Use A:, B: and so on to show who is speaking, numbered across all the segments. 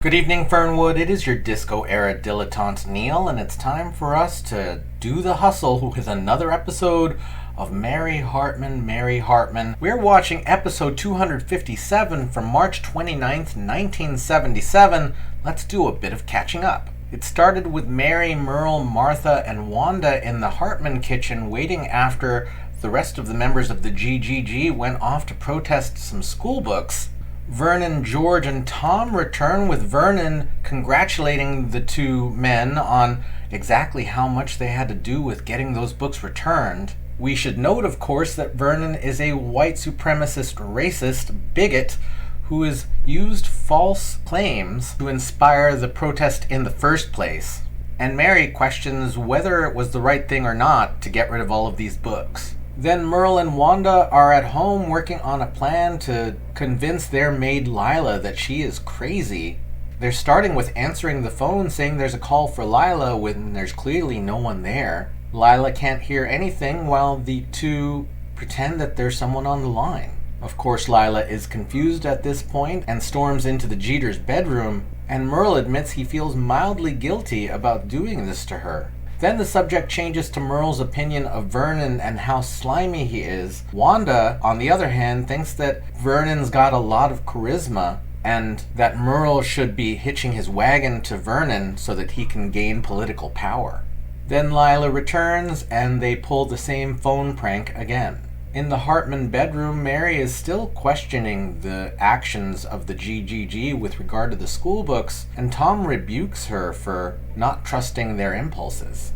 A: Good evening, Fernwood. It is your disco-era dilettante Neil, and it's time for us to do the hustle with another episode of Mary Hartman, Mary Hartman. We're watching episode 257 from March 29th, 1977. Let's do a bit of catching up. It started with Mary, Merle, Martha, and Wanda in the Hartman kitchen waiting after the rest of the members of the GGG went off to protest some school books. Vernon, George, and Tom return, with Vernon congratulating the two men on exactly how much they had to do with getting those books returned. We should note, of course, that Vernon is a white supremacist racist bigot who has used false claims to inspire the protest in the first place. And Mary questions whether it was the right thing or not to get rid of all of these books. Then Merle and Wanda are at home working on a plan to convince their maid Lila that she is crazy. They're starting with answering the phone saying there's a call for Lila when there's clearly no one there. Lila can't hear anything while the two pretend that there's someone on the line. Of course, Lila is confused at this point and storms into the Jeters' bedroom, and Merle admits he feels mildly guilty about doing this to her. Then the subject changes to Merle's opinion of Vernon and how slimy he is. Wanda, on the other hand, thinks that Vernon's got a lot of charisma and that Merle should be hitching his wagon to Vernon so that he can gain political power. Then Lila returns and they pull the same phone prank again. In the Hartman bedroom, Mary is still questioning the actions of the GGG with regard to the school books, and Tom rebukes her for not trusting their impulses.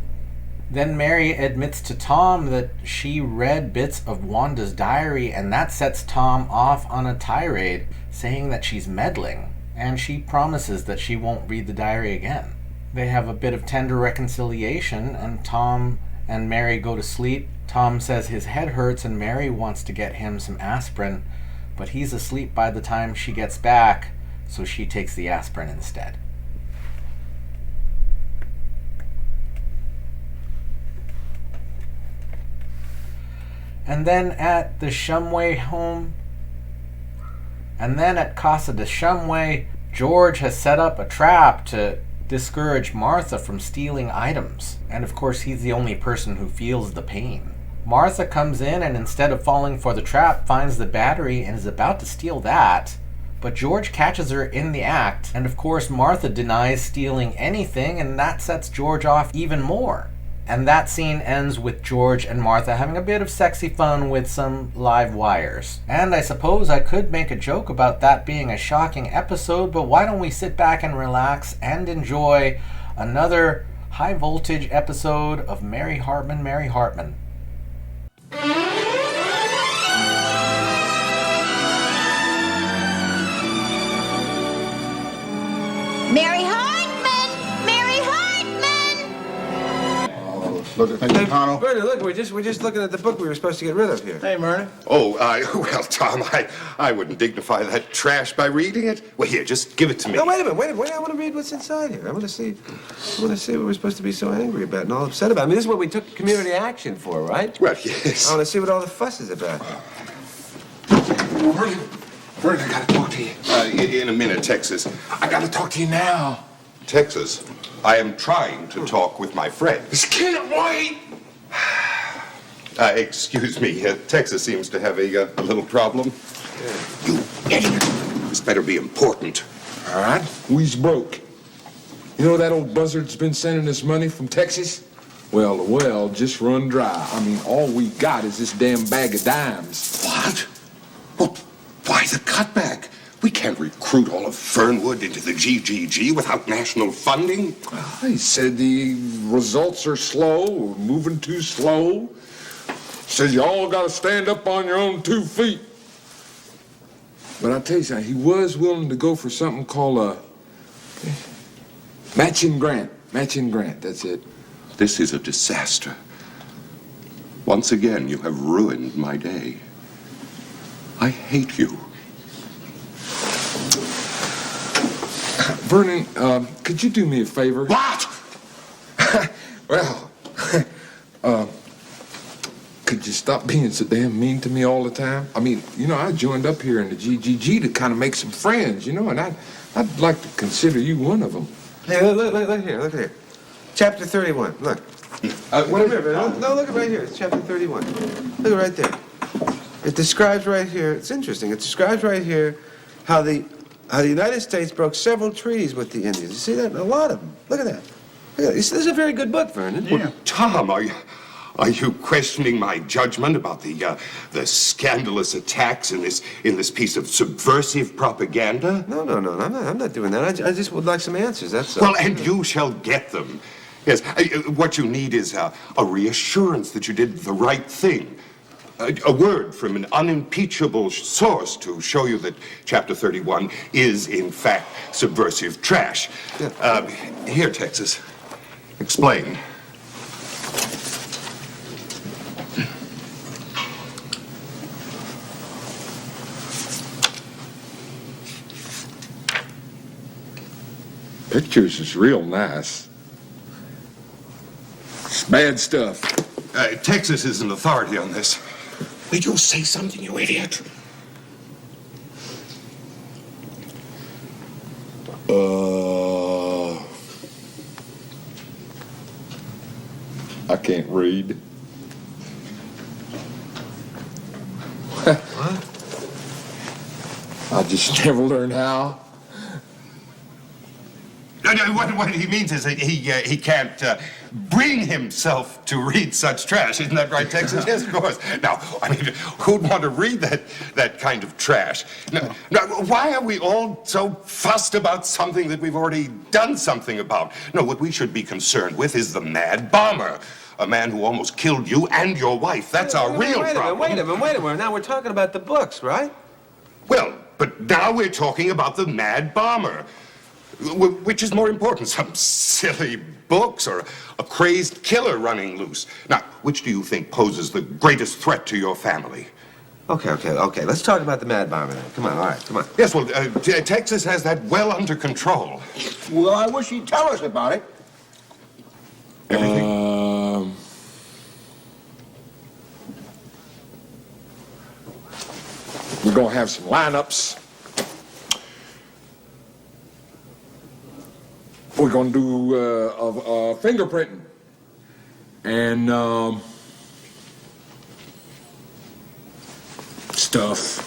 A: Then Mary admits to Tom that she read bits of Wanda's diary, and that sets Tom off on a tirade, saying that she's meddling, and she promises that she won't read the diary again. They have a bit of tender reconciliation, and Tom and Mary go to sleep. Tom says his head hurts and Mary wants to get him some aspirin, but he's asleep by the time she gets back, so she takes the aspirin instead. And then at the Shumway home, at Casa de Shumway, George has set up a trap to discourage Martha from stealing items. And of course, he's the only person who feels the pain. Martha comes in and instead of falling for the trap, finds the battery and is about to steal that. But George catches her in the act. And of course, Martha denies stealing anything, and that sets George off even more. And that scene ends with George and Martha having a bit of sexy fun with some live wires. And I suppose I could make a joke about that being a shocking episode, but why don't we sit back and relax and enjoy another high voltage episode of Mary Hartman, Mary Hartman.
B: Mary Hartman! Mary Hartman!
C: Look at things, Connell.
D: Bernie, look, we're just looking at the book we were supposed to get rid of here.
E: Hey, Myrna.
C: Oh, well, Tom, I wouldn't dignify that trash by reading it. Well, here, just give it to me.
D: No, wait a minute. I want to read what's inside here. I want to see what we're supposed to be so angry about and all upset about. I mean, this is what we took community action for, right?
C: Well, yes.
D: I want to see what all the fuss is about.
E: Vernon, I gotta talk to you.
C: In a minute, Texas.
E: I gotta talk to you now.
C: Texas, I am trying to talk with my friend.
E: This can't wait!
C: Excuse me, Texas seems to have a little problem. You idiot. This better be important.
E: All right, we's broke. You know that old buzzard's been sending us money from Texas? Well, the well just run dry. I mean, all we got is this damn bag of dimes.
C: What? Well, why the cutback? We can't recruit all of Fernwood into the GGG without national funding.
E: He said the results are slow, or moving too slow. Says you all gotta stand up on your own 2 feet. But I'll tell you something, he was willing to go for something called a matching grant. Matching grant, that's it.
C: This is a disaster. Once again, you have ruined my day. I hate you.
E: Vernon, could you do me a favor?
C: What?
E: Well, could you stop being so damn mean to me all the time? I mean, you know, I joined up here in the GGG to kind of make some friends, you know, and I'd like to consider you one of them.
D: Hey, look here. Chapter 31, look. Wait a minute. No, look right here. It's chapter 31. Look right there. It describes right here, it's interesting, it describes right here how the United States broke several treaties with the Indians. You see that? A lot of them. Look at that. This is a very good book, Vernon.
C: Yeah. Well, Tom, are you questioning my judgment about the scandalous attacks in this piece of subversive propaganda?
D: No, I'm not doing that. I just would like some answers, that's all.
C: Well, and you shall get them. Yes, what you need is a reassurance that you did the right thing. A word from an unimpeachable source to show you that Chapter 31 is, in fact, subversive trash. Yeah. Here, Texas. Explain.
E: Pictures is real nice. It's bad stuff.
C: Texas is an authority on this. Will you say something, you idiot?
E: I can't read.
D: What?
E: I just never learned how.
C: What he means is that he can't bring himself to read such trash. Isn't that right, Texas? Yes, of course. Now, I mean, who'd want to read that kind of trash? Now, why are we all so fussed about something that we've already done something about? No, what we should be concerned with is the mad bomber. A man who almost killed you and your wife. That's our real problem.
D: Wait a minute. Now we're talking about the books, right?
C: Well, but now we're talking about the mad bomber. Which is more important, some silly books or a crazed killer running loose? Now, which do you think poses the greatest threat to your family?
D: Okay. Let's talk about the mad bomber then. Come on, all right, come on.
C: Yes, well, Texas has that well under control.
F: Well, I wish he'd tell us about it.
C: Everything.
E: We're gonna have some lineups. We're gonna do fingerprinting and stuff.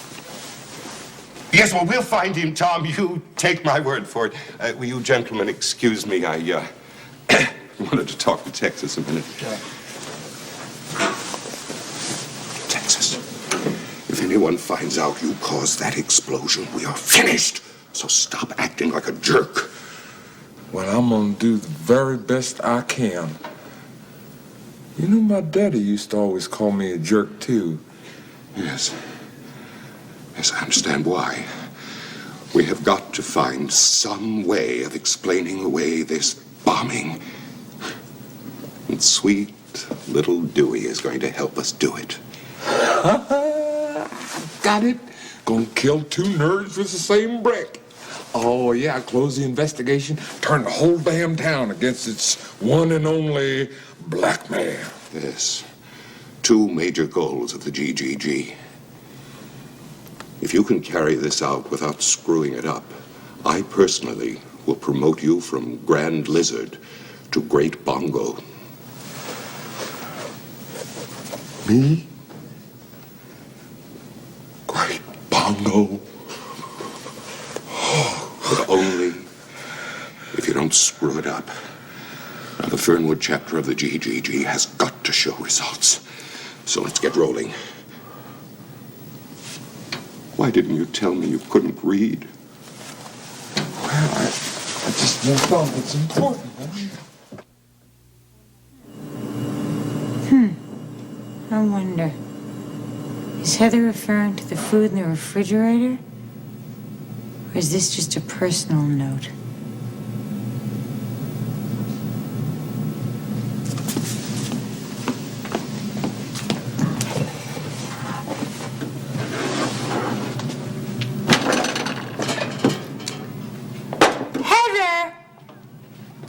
C: Yes, well, we'll find him, Tom. You take my word for it. Will you gentlemen excuse me? I wanted to talk to Texas a minute.
F: Yeah.
C: Texas, if anyone finds out you caused that explosion, we are finished. So stop acting like a jerk.
E: Well, I'm gonna do the very best I can. You know, my daddy used to always call me a jerk, too.
C: Yes. Yes, I understand why. We have got to find some way of explaining away this bombing. And sweet little Dewey is going to help us do it.
E: Got it. Gonna kill two nerds with the same brick. Oh, yeah, close the investigation, turn the whole damn town against its one and only black man.
C: Yes. Two major goals of the GGG. If you can carry this out without screwing it up, I personally will promote you from Grand Lizard to Great Bongo.
E: Me? Great Bongo.
C: But only if you don't screw it up. Now, the Fernwood chapter of the GGG has got to show results. So let's get rolling. Why didn't you tell me you couldn't read?
E: Well, I just thought it's important.
G: I wonder, is Heather referring to the food in the refrigerator? Or is this just a personal note? Heather!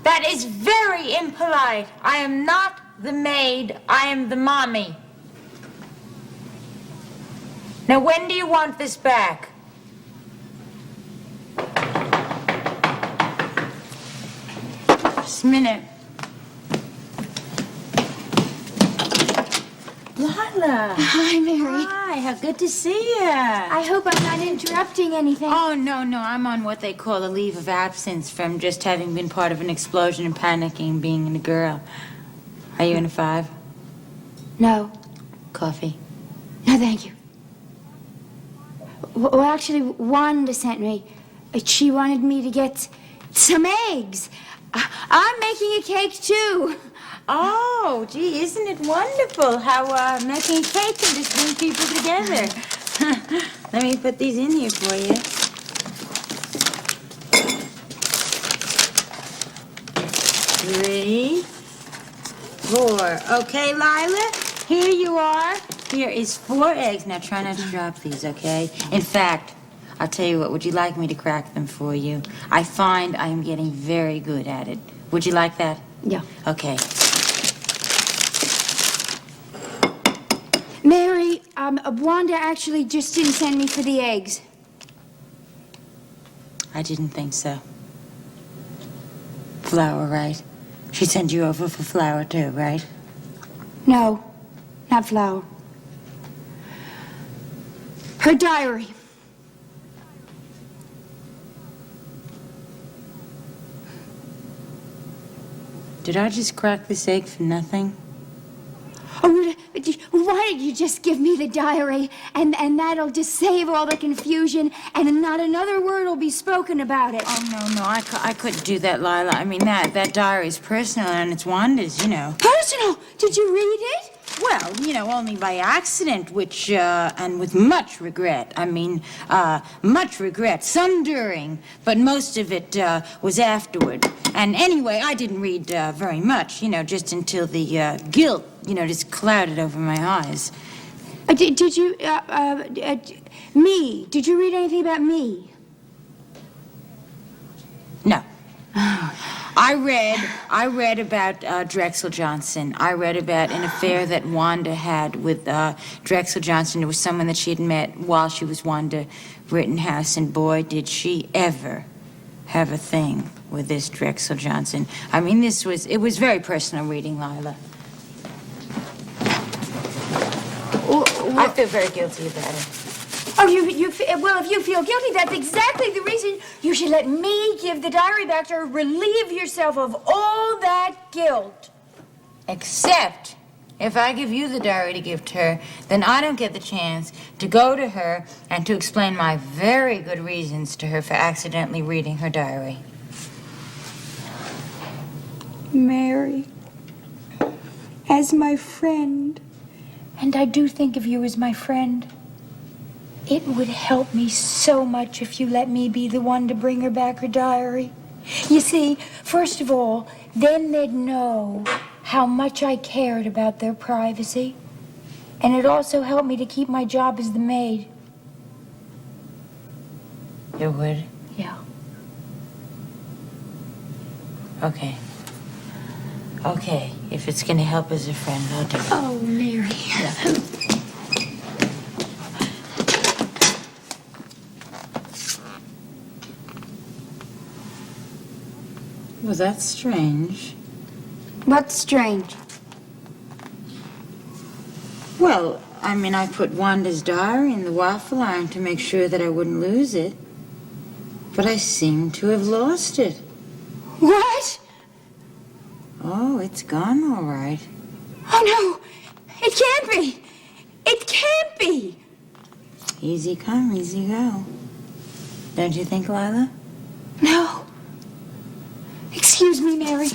G: That is very impolite. I am not the maid. I am the mommy. Now, when do you want this back? Just a minute. Lila.
B: Hi, Mary.
G: Hi, how good to see you.
B: I hope I'm not interrupting anything.
G: Oh, no, I'm on what they call a leave of absence from just having been part of an explosion and panicking being a girl. Are you in a 5?
B: No.
G: Coffee?
B: No, thank you. Well, actually, Wanda sent me. She wanted me to get some eggs. I'm making a cake, too.
G: Oh, gee, isn't it wonderful how making a cake can just bring people together? Let me put these in here for you. 3, 4. Okay, Lila, here you are. Here is 4 eggs. Now, try not to drop these, okay? In fact, I'll tell you what, would you like me to crack them for you? I find I am getting very good at it. Would you like that?
B: Yeah.
G: Okay.
B: Mary, Wanda actually just didn't send me for the eggs.
G: I didn't think so. Flour, right? She sent you over for flour, too, right?
B: No, not flour. Her diary.
G: Did I just crack this egg for nothing?
B: Oh, why don't you just give me the diary, and that'll just save all the confusion, and not another word will be spoken about it.
G: Oh, no, I couldn't do that, Lila. I mean, that diary is personal, and it's Wanda's, you know.
B: Personal? Did you read it?
G: Well, you know, only by accident, which, and with much regret. I mean, much regret. Some during, but most of it was afterward. And anyway, I didn't read very much, you know, just until the guilt, you know, just clouded over my eyes.
B: Did you, me? Did you read anything about me?
G: No. I read about Drexel Johnson. I read about an affair that Wanda had with Drexel Johnson. It was someone that she had met while she was Wanda Rittenhouse, and boy, did she ever have a thing with this Drexel Johnson. I mean, it was very personal reading, Lila. I feel very guilty about it.
B: Oh, well, if you feel guilty, that's exactly the reason you should let me give the diary back to her. Relieve yourself of all that guilt.
G: Except, if I give you the diary to give to her, then I don't get the chance to go to her and to explain my very good reasons to her for accidentally reading her diary.
B: Mary, as my friend, and I do think of you as my friend, it would help me so much if you let me be the one to bring her back her diary. You see, first of all, then they'd know how much I cared about their privacy. And it also helped me to keep my job as the maid.
G: It would?
B: Yeah.
G: Okay. Okay, if it's gonna help as a friend, I'll do it.
B: Oh, Mary.
G: Yeah. Well, that's strange.
B: What's strange?
G: Well, I mean, I put Wanda's diary in the waffle iron to make sure that I wouldn't lose it. But I seem to have lost it.
B: What?
G: Oh, it's gone all right.
B: Oh, no. It can't be. It can't be.
G: Easy come, easy go. Don't you think, Lila?
B: No. Excuse me, Mary.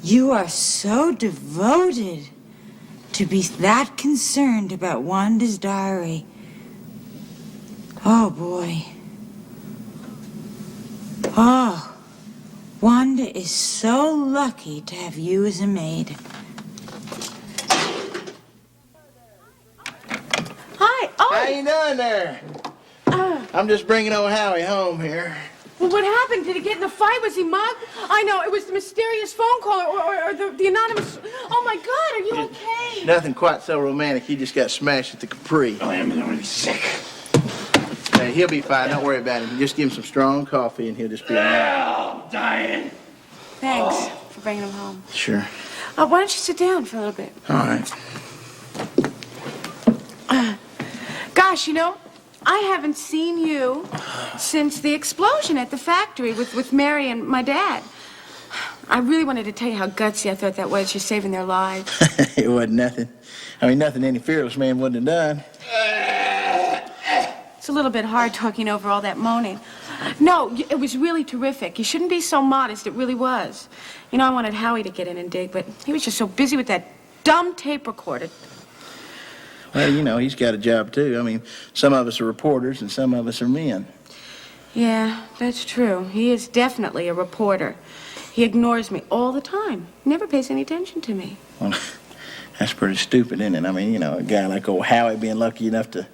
G: You are so devoted to be that concerned about Wanda's diary. Oh, boy. Oh, Wanda is so lucky to have you as a maid.
H: Hi. Oh.
I: How you doing there? I'm just bringing old Howie home here.
H: Well, what happened? Did he get in a fight? Was he mugged? I know, it was the mysterious phone call or the anonymous... Oh, my God, are you okay?
I: Nothing quite so romantic. He just got smashed at the Capri.
F: I am already sick.
I: Hey, he'll be fine. Don't worry about him. Just give him some strong coffee and he'll just be all right.
F: I'm dying.
H: Thanks for bringing him home.
I: Sure.
H: Why don't you sit down for a little bit?
I: All right.
H: Gosh, you know, I haven't seen you since the explosion at the factory with Mary and my dad. I really wanted to tell you how gutsy I thought that was. You're saving their lives.
I: It wasn't nothing. I mean, nothing any fearless man wouldn't have done.
H: It's a little bit hard talking over all that moaning. No, it was really terrific. You shouldn't be so modest. It really was. You know, I wanted Howie to get in and dig, but he was just so busy with that dumb tape recorder.
I: Well, you know, he's got a job, too. I mean, some of us are reporters and some of us are men.
H: Yeah, that's true. He is definitely a reporter. He ignores me all the time. Never pays any attention to me.
I: Well, that's pretty stupid, isn't it? I mean, you know, a guy like old Howie being lucky enough to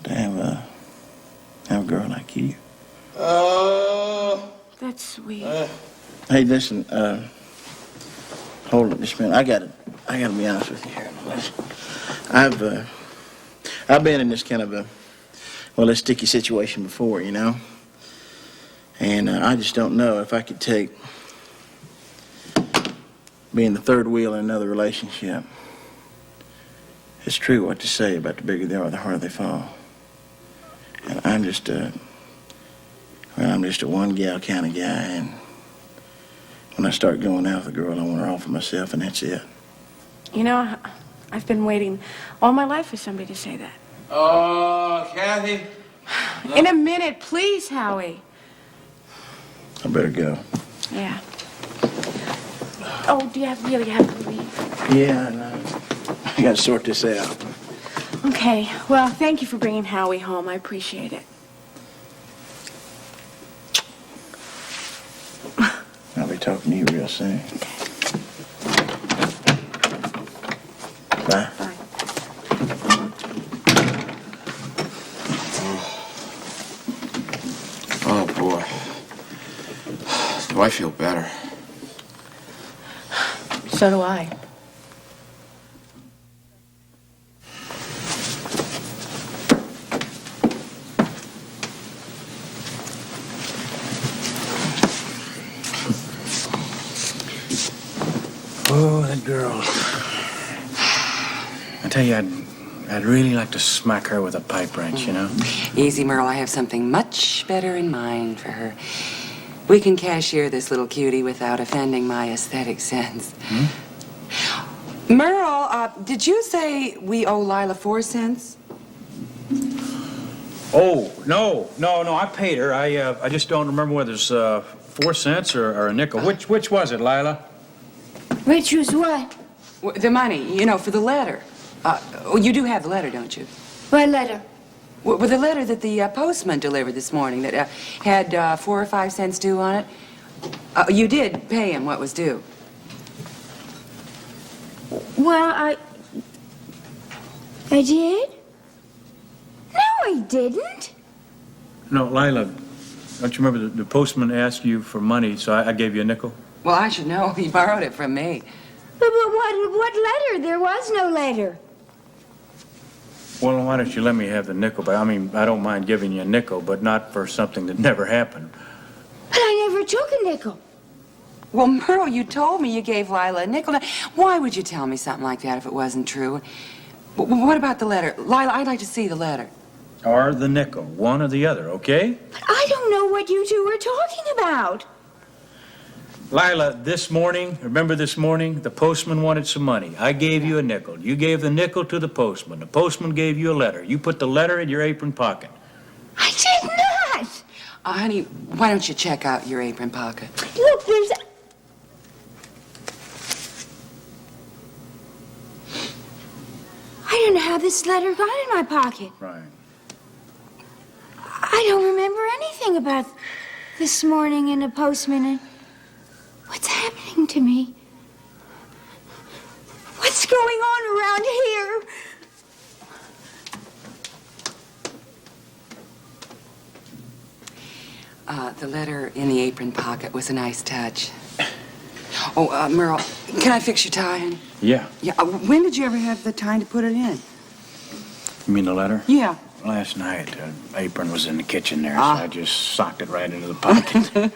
I: have a girl like you.
H: That's sweet.
I: Hey, listen, hold it just a minute. I gotta be honest with you here. I've been in this kind of a sticky situation before, you know? And I just don't know if I could take being the third wheel in another relationship. It's true what you say about the bigger they are, the harder they fall. And I'm just a one gal kind of guy, and when I start going out with a girl, I want her all for myself, and that's it.
H: You know, I've been waiting all my life for somebody to say that.
D: Oh, Kathy.
H: In a minute, please, Howie.
I: I better go.
H: Yeah. Oh, do you really have to leave?
I: Yeah, I know. I gotta sort this out.
H: Okay. Well, thank you for bringing Howie home. I appreciate it.
I: I'll be talking to you real soon. Bye.
H: Bye.
D: Oh, boy. Do I feel better?
H: So do I.
J: Oh, that girl. I tell you, I'd really like to smack her with a pipe wrench, you know?
K: Easy, Merle. I have something much better in mind for her. We can cashier this little cutie without offending my aesthetic sense. Merle, did you say we owe Lila 4 cents?
J: Oh, no, I paid her. I just don't remember whether it's 4 cents or a nickel. Which was it, Lila?
B: Which was what?
K: The money, you know, for the letter. Oh, you do have the letter, don't you?
B: What letter?
K: Well, the letter that the postman delivered this morning that had 4 or 5 cents due on it. You did pay him what was due.
B: Well, I did? No, I didn't.
J: No, Lila, don't you remember the postman asked you for money, so I gave you a nickel?
K: Well, I should know. He borrowed it from me.
B: But what letter? There was no letter.
J: Well, why don't you let me have the nickel? I mean, I don't mind giving you a nickel, but not for something that never happened.
B: But I never took a nickel.
K: Well, Merle, you told me you gave Lila a nickel. Now, why would you tell me something like that if it wasn't true? What about the letter? Lila, I'd like to see the letter.
J: Or the nickel, one or the other, okay?
B: But I don't know what you two are talking about.
J: Lila, remember this morning, the postman wanted some money. I gave you a nickel. You gave the nickel to the postman. The postman gave you a letter. You put the letter in your apron pocket.
B: I did not.
K: Honey, why don't you check out your apron pocket?
B: Look, there's... I don't know how this letter got in my pocket.
J: Right.
B: I don't remember anything about... this morning in a postman, and what's happening to me? What's going on around here?
K: The letter in the apron pocket was a nice touch. Oh, Merle, can I fix your tie, honey?
J: Yeah.
K: Yeah. When did you ever have the time to put it in?
J: You mean the letter?
K: Yeah.
J: Last night, the apron was in the kitchen there, so I just socked it right into the pocket.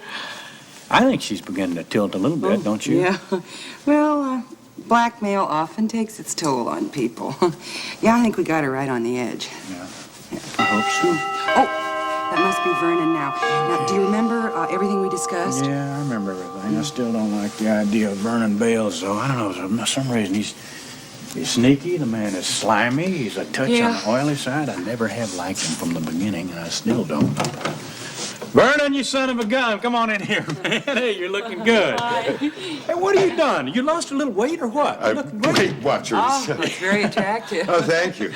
J: I think she's beginning to tilt a little bit, don't you?
K: Yeah. Well, blackmail often takes its toll on people. Yeah, I think we got her right on the edge.
J: Yeah. I hope so.
K: Oh, that must be Vernon now. Now, do you remember everything we discussed?
J: Yeah, I remember everything. I still don't like the idea of Vernon Bales, though. I don't know, for some reason he's sneaky, the man is slimy, he's a touch on the oily side. I never have liked him from the beginning, and I still don't. Vernon, you son of a gun, come on in here, man. Hey, you're looking good. Hey, what have you done? You lost a little weight or what?
C: Weight Watchers.
K: Oh, that's very attractive.
C: Oh, thank you.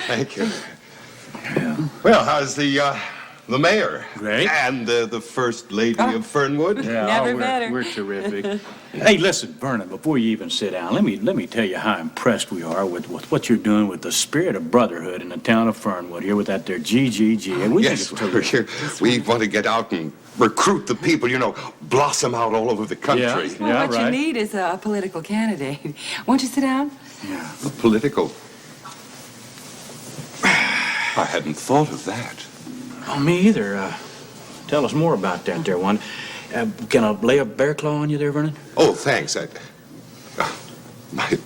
C: Yeah. Well, how's the mayor?
J: Great.
C: And the first lady of Fernwood?
J: Yeah,
K: Never better.
J: We're terrific. Hey, listen, Vernon, before you even sit down, let me tell you how impressed we are with what you're doing with the spirit of brotherhood in the town of Fernwood here with that there GGG. And we
C: Yes,
J: think it's terrific.
C: we want to get out and recruit the people, blossom out all over the country.
J: Yeah,
K: What you need is a political candidate. Won't you sit down?
J: Yeah.
C: Political. I hadn't thought of that.
J: Oh, me either. Tell us more about that there, one. Can I lay a bear claw on you there, Vernon?
C: Oh, thanks. My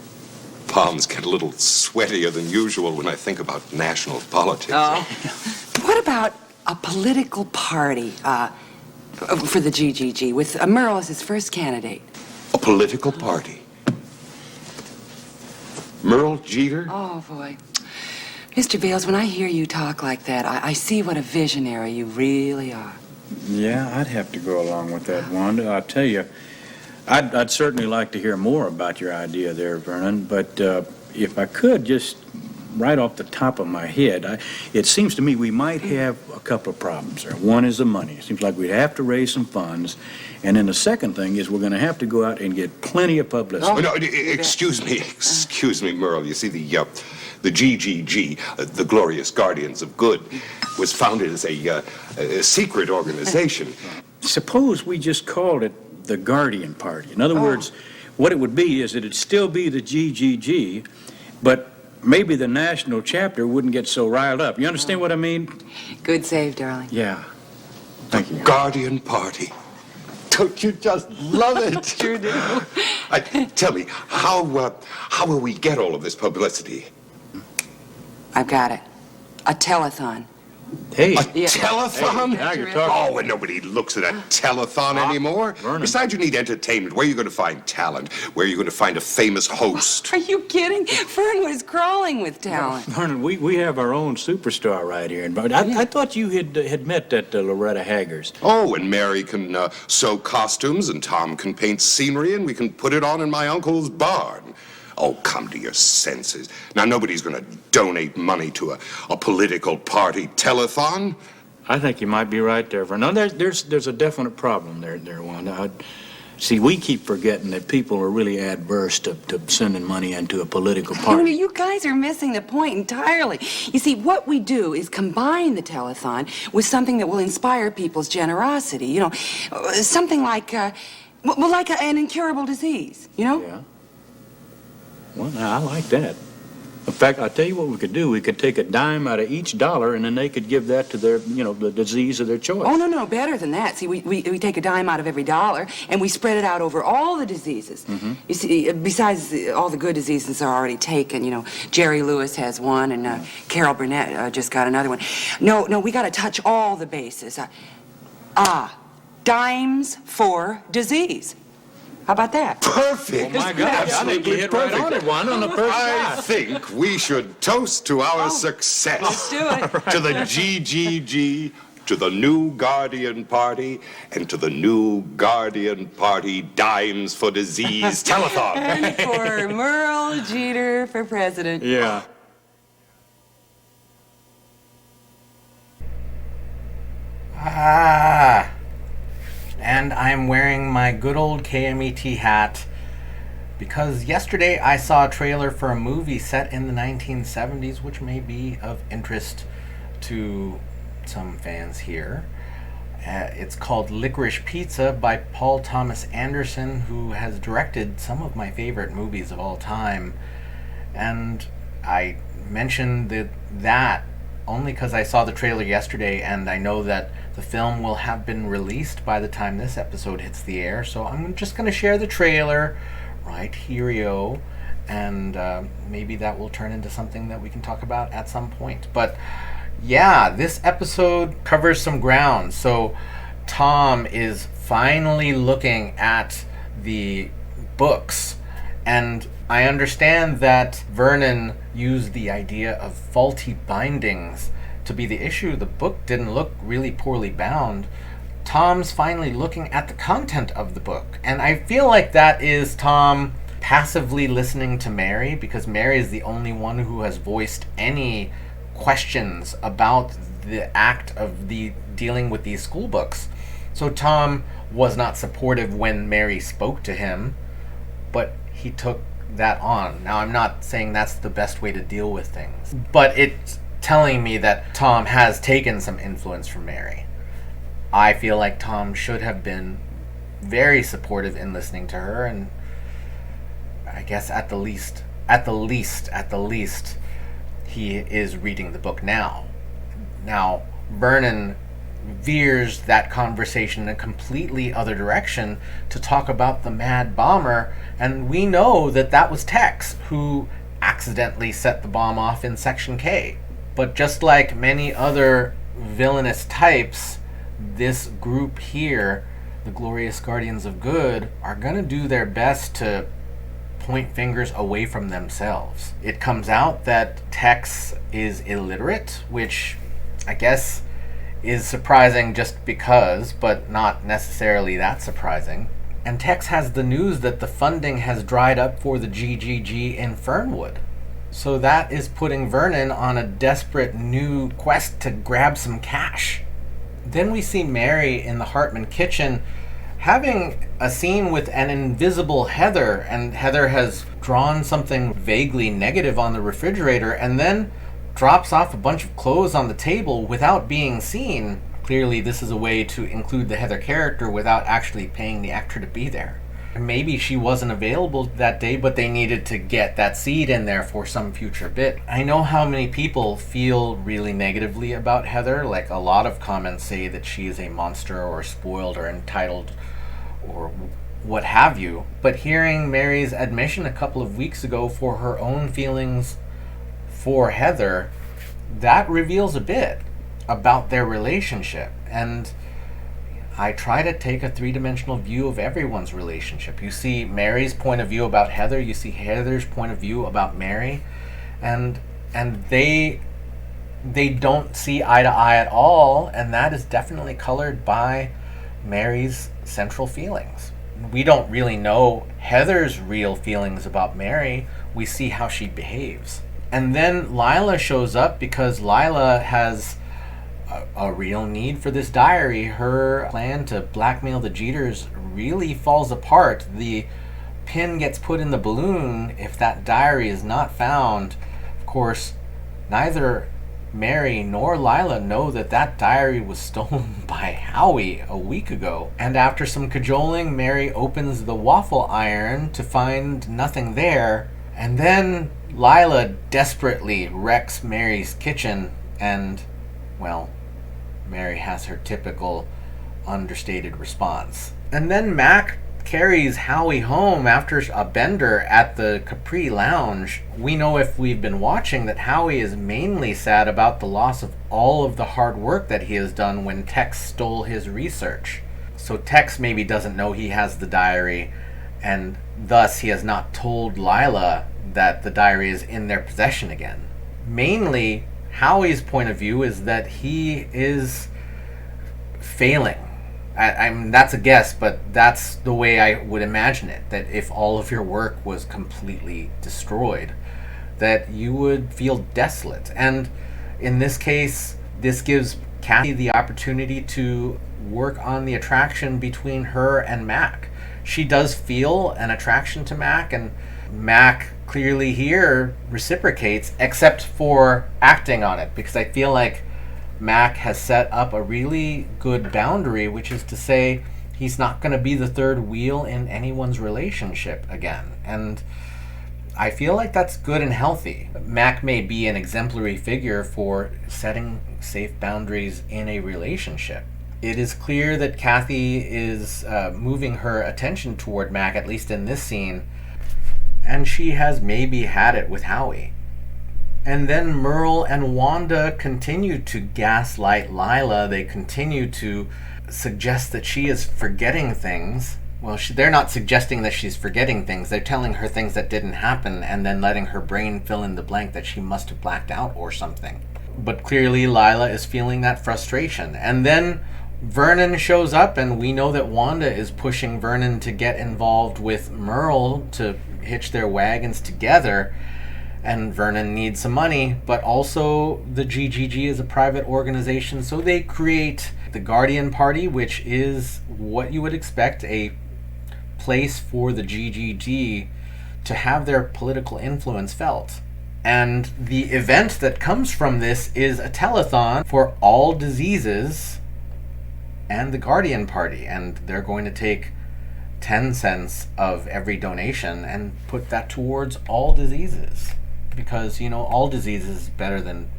C: palms get a little sweatier than usual when I think about national politics.
K: Oh. What about a political party for the GGG with Merle as his first candidate?
C: A political party? Merle Jeter?
K: Oh, boy. Mr. Bales, when I hear you talk like that, I see what a visionary you really are.
J: Yeah, I'd have to go along with that, Wanda. I'll tell you, I'd certainly like to hear more about your idea there, Vernon, but if I could, just right off the top of my head, it seems to me we might have a couple of problems there. One is the money. It seems like we'd have to raise some funds. And then the second thing is we're going to have to go out and get plenty of publicity.
C: Oh, no, excuse me, Merle. You see, the GGG, the Glorious Guardians of Good, was founded as a secret organization.
J: Suppose we just called it the Guardian Party. In other words, what it would be is it'd still be the GGG, but maybe the national chapter wouldn't get so riled up. You understand what I mean?
K: Good save, darling.
J: Yeah. Thank you.
C: Guardian Party. Don't you just love it?
K: Sure do.
C: Tell me, how will we get all of this publicity?
K: I've got it. A telethon.
J: Hey.
C: A telethon?
J: Hey, now you're talking.
C: Oh, and nobody looks at a telethon anymore.
J: Vernon.
C: Besides, you need entertainment. Where are you going to find talent? Where are you going to find a famous host?
K: Are you kidding? Fernwood is crawling with talent.
J: Vernon, we have our own superstar right here. But I thought you had met that Loretta Haggers.
C: Oh, and Mary can sew costumes, and Tom can paint scenery, and we can put it on in my uncle's barn. Oh, come to your senses. Now, nobody's going to donate money to a political party telethon.
J: I think you might be right there, Vernon. No, there's a definite problem there, Wanda. See, we keep forgetting that people are really adverse to sending money into a political party.
K: You guys are missing the point entirely. You see, what we do is combine the telethon with something that will inspire people's generosity. You know, something like, like an incurable disease, you know?
J: Yeah. Well, now, I like that. In fact, I'll tell you what we could do. We could take a dime out of each dollar, and then they could give that to their, the disease of their choice.
K: Oh, no, better than that. See, we take a dime out of every dollar, and we spread it out over all the diseases. Mm-hmm. You see, besides all the good diseases are already taken, Jerry Lewis has one, and Carol Burnett just got another one. No, we got to touch all the bases. Dimes for disease. How about that?
C: Perfect.
J: Oh, my God. I think you hit right on it, one on the first
C: I
J: shot.
C: think we should toast to our success.
K: Let's do it.
C: To the GGG, to the new Guardian Party, and to the new Guardian Party Dimes for Disease Telethon.
K: And for Merle Jeter for president.
J: Yeah.
A: I'm wearing my good old KMET hat because yesterday I saw a trailer for a movie set in the 1970s, which may be of interest to some fans here. It's called Licorice Pizza by Paul Thomas Anderson, who has directed some of my favorite movies of all time. And I mentioned that only because I saw the trailer yesterday, and I know that the film will have been released by the time this episode hits the air. So I'm just going to share the trailer right here, and maybe that will turn into something that we can talk about at some point. But yeah, this episode covers some ground. So Tom is finally looking at the books, and I understand that Vernon used the idea of faulty bindings to be the issue. The book didn't look really poorly bound. Tom's finally looking at the content of the book, and I feel like that is Tom passively listening to Mary, because Mary is the only one who has voiced any questions about the act of dealing with these school books. So Tom was not supportive when Mary spoke to him, but he took that on. Now, I'm not saying that's the best way to deal with things, but it's telling me that Tom has taken some influence from Mary. I feel like Tom should have been very supportive in listening to her, and I guess at the least, he is reading the book now. Now, Vernon veers that conversation in a completely other direction to talk about the Mad Bomber, and we know that that was Tex who accidentally set the bomb off in Section K. But just like many other villainous types, this group here, the Glorious Guardians of Good, are going to do their best to point fingers away from themselves. It comes out that Tex is illiterate, which I guess is surprising just because, but not necessarily that surprising. And Tex has the news that the funding has dried up for the GGG in Fernwood. So that is putting Vernon on a desperate new quest to grab some cash. Then we see Mary in the Hartman kitchen having a scene with an invisible Heather, and Heather has drawn something vaguely negative on the refrigerator and then drops off a bunch of clothes on the table without being seen. Clearly this is a way to include the Heather character without actually paying the actor to be there. Maybe she wasn't available that day, but they needed to get that seed in there for some future bit. I know how many people feel really negatively about Heather. Like, a lot of comments say that she is a monster or spoiled or entitled or what have you. But hearing Mary's admission a couple of weeks ago for her own feelings for Heather, that reveals a bit about their relationship. And I try to take a three-dimensional view of everyone's relationship. You see Mary's point of view about Heather, you see Heather's point of view about Mary, and they don't see eye to eye at all, and that is definitely colored by Mary's central feelings. We don't really know Heather's real feelings about Mary. We see how she behaves. And then Lila shows up because Lila has a real need for this diary. Her plan to blackmail the Jeters really falls apart. The pin gets put in the balloon if that diary is not found. Of course, neither Mary nor Lila know that that diary was stolen by Howie a week ago. And after some cajoling, Mary opens the waffle iron to find nothing there. And then Lila desperately wrecks Mary's kitchen, and, well, Mary has her typical understated response. And then Mac carries Howie home after a bender at the Capri Lounge. We know, if we've been watching, that Howie is mainly sad about the loss of all of the hard work that he has done when Tex stole his research. So Tex maybe doesn't know he has the diary, and thus he has not told Lila that the diary is in their possession again. Mainly, Howie's point of view is that he is failing. I mean, that's a guess, but that's the way I would imagine it. That if all of your work was completely destroyed, that you would feel desolate. And in this case, this gives Kathy the opportunity to work on the attraction between her and Mac. She does feel an attraction to Mac, and Mac clearly here reciprocates, except for acting on it, because I feel like Mac has set up a really good boundary, which is to say he's not going to be the third wheel in anyone's relationship again. And I feel like that's good and healthy. Mac may be an exemplary figure for setting safe boundaries in a relationship. It is clear that Kathy is moving her attention toward Mac, at least in this scene, and she has maybe had it with Howie. And then Merle and Wanda continue to gaslight Lila. They continue to suggest that she is forgetting things. Well, they're not suggesting that she's forgetting things. They're telling her things that didn't happen and then letting her brain fill in the blank that she must have blacked out or something. But clearly Lila is feeling that frustration. And then Vernon shows up, and we know that Wanda is pushing Vernon to get involved with Merle to hitch their wagons together. And Vernon needs some money, but also the GGG is a private organization, so they create the Guardian Party, which is what you would expect, a place for the GGG to have their political influence felt. And the event that comes from this is a telethon for all diseases and the Guardian Party, and they're going to take 10 cents of every donation and put that towards all diseases. Because, all diseases is better than,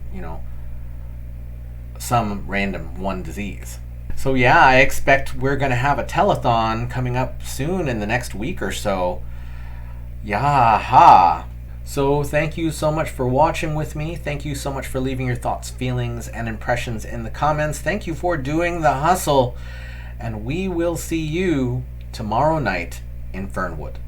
A: some random one disease. So yeah, I expect we're going to have a telethon coming up soon in the next week or so. Yaha! So thank you so much for watching with me. Thank you so much for leaving your thoughts, feelings, and impressions in the comments. Thank you for doing the hustle. And we will see you tomorrow night in Fernwood.